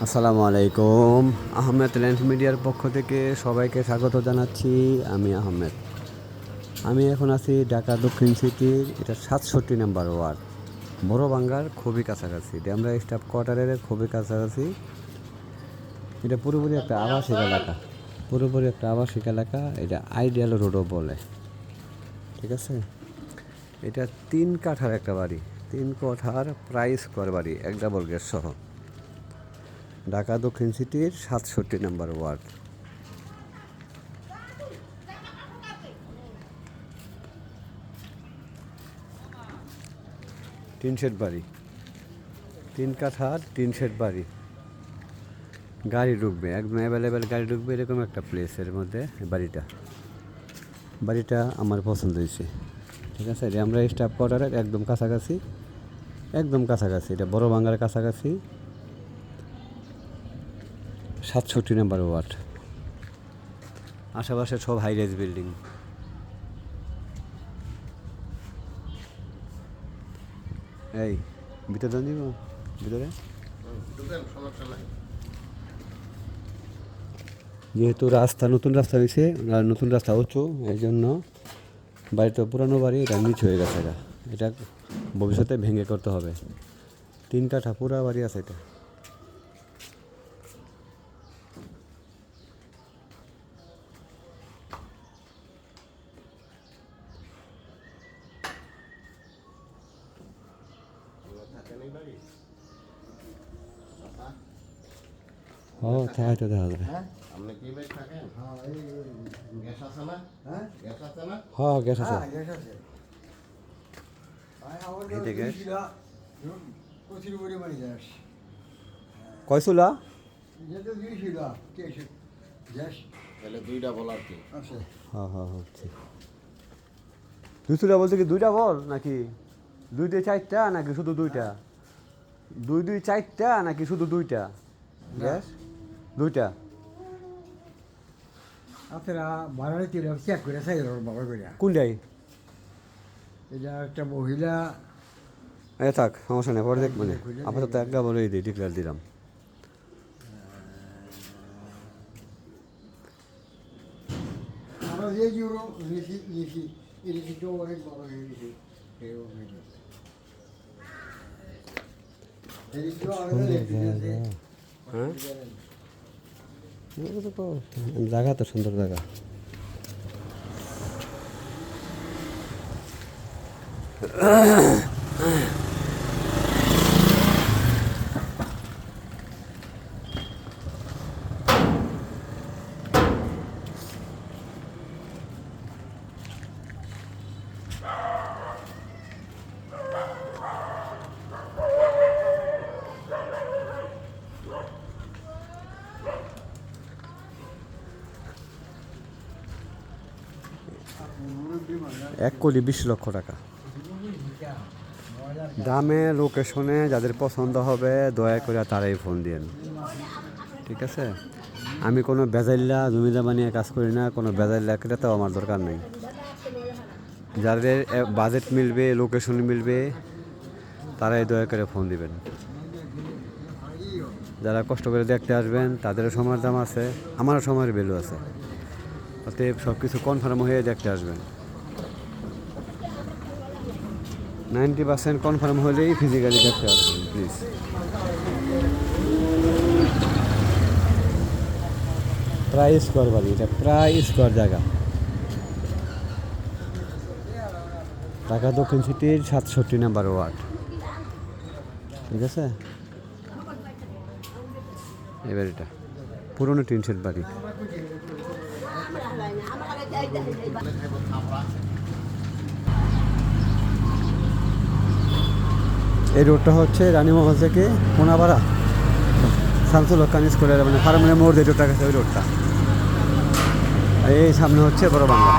আসসালামু আলাইকুম। আহমেদ ল্যান্ড মিডিয়ার পক্ষ থেকে সবাইকে স্বাগত জানাচ্ছি। আমি আহমেদ। আমি এখন আছি ঢাকা দক্ষিণ সিটির, এটা 67 নম্বর ওয়ার্ড, বড় বাঙ্গার খুবই কাছাকাছি, আমরা স্টাফ কোয়ার্টারের খুবই কাছাকাছি। এটা পুরোপুরি একটা আবাসিক এলাকা, এটা আইডিয়াল রোডও বলে। ঠিক আছে, এটা 3 কাঠার একটা বাড়ি, 3 কাঠার প্রাইস কর বাড়ি, 1 ডাবল গেট সহ, ঢাকা দক্ষিণ সিটির 67 নম্বর ওয়ার্ড। টিন শেড বাড়ি, 3 কাঠার টিন শেড বাড়ি, গাড়ি ঢুকবে, একদম অ্যাভেলেবেল গাড়ি ঢুকবে, এরকম একটা প্লেসের মধ্যে বাড়িটা আমার পছন্দ হয়েছে। ঠিক আছে, এটা আমরা স্টাফ কোয়ার্টারের একদম কাছাকাছি, এটা বড় বাংলার কাছাকাছি, 67 নম্বর ওয়ার্ড। আশেপাশে সব হাই রাইজ বিল্ডিং। এই ভিতরে দিব, ভিতরে যেহেতু নতুন রাস্তা হয়েছে, নতুন রাস্তা উঁচু, এই জন্য বাড়িটা পুরানো বাড়ি, এটা নিচ হয়ে গেছে, এটা ভবিষ্যতে ভেঙে করতে হবে। 3 কাঠা পুরা বাড়ি আছে এটা। ও তাই তো দেখা যায়। আপনি কি ভাই থাকেন? হ্যাঁ, এই গ্যাস আছে না? হ্যাঁ, গ্যাস আছে না? হ্যাঁ, গ্যাস আছে। গ্যাস আছে। এতে গ্যাস প্রচুর পরিমাণে গ্যাস। কয় চুলা? যেহেতু দিয়েছিল গ্যাস, তাহলে 2টা বলার কি আছে? হ্যাঁ হ্যাঁ হচ্ছে। 2 চুলা বলতে কি 2টা বল নাকি 2 4টা নাকি শুধু 2টা? 2 4টা নাকি শুধু 2টা গ্যাস? 2টা। আপনারা বানালে চেক করে সাইড বাবা করে কোনটাই? এটা একটা মহিলা। থাক, সমস্যা নেই, পরে দেখ, মানে আপাতত একটা বলেই দিই, ডিক্লেয়ার দিলাম। আমরা যে ইউরো লিখি ইলেকট্রিকটা অনেক বড় হয়ে গেছে। হ্যাঁ, জায়গা তো সুন্দর জায়গা। এক কোটি 20 লক্ষ টাকা দামে, লোকেশনে যাদের পছন্দ হবে দয়া করে তারাই ফোন দিন। ঠিক আছে, আমি কোনো বেজাইল্লা জমি জমা নিয়ে কাজ করি না, কোনো বেজাইল্লা ক্রেতাও আমার দরকার নেই। যাদের বাজেট মিলবে, লোকেশন মিলবে, তারাই দয়া করে ফোন দিবেন। যারা কষ্ট করে দেখতে আসবেন তাদেরও সময়ের দাম আছে, আমারও সময়ের ভ্যালু আছে, অতএব সব কিছু কনফার্ম হয়ে দেখতে আসবেন। 90% কনফার্ম হলেই ফিজিক্যালি দেখতে আসবেন প্লিজ। প্রাইস কর বাড়ি, এটা প্রাইস কর জায়গা, ঢাকা দক্ষিণ সিটির 67 নম্বর ওয়ার্ড। ঠিক আছে, এবার এটা পুরনো টিন শেড বাড়ি। এই রোডটা হচ্ছে রানীমহল থেকে কোনাপাড়া শামসুল হক খান স্কুলের, মানে ফার্মের মোড় যে রোডটা গেছে ওই রোডটা। এই সামনে হচ্ছে বড় বাংলা।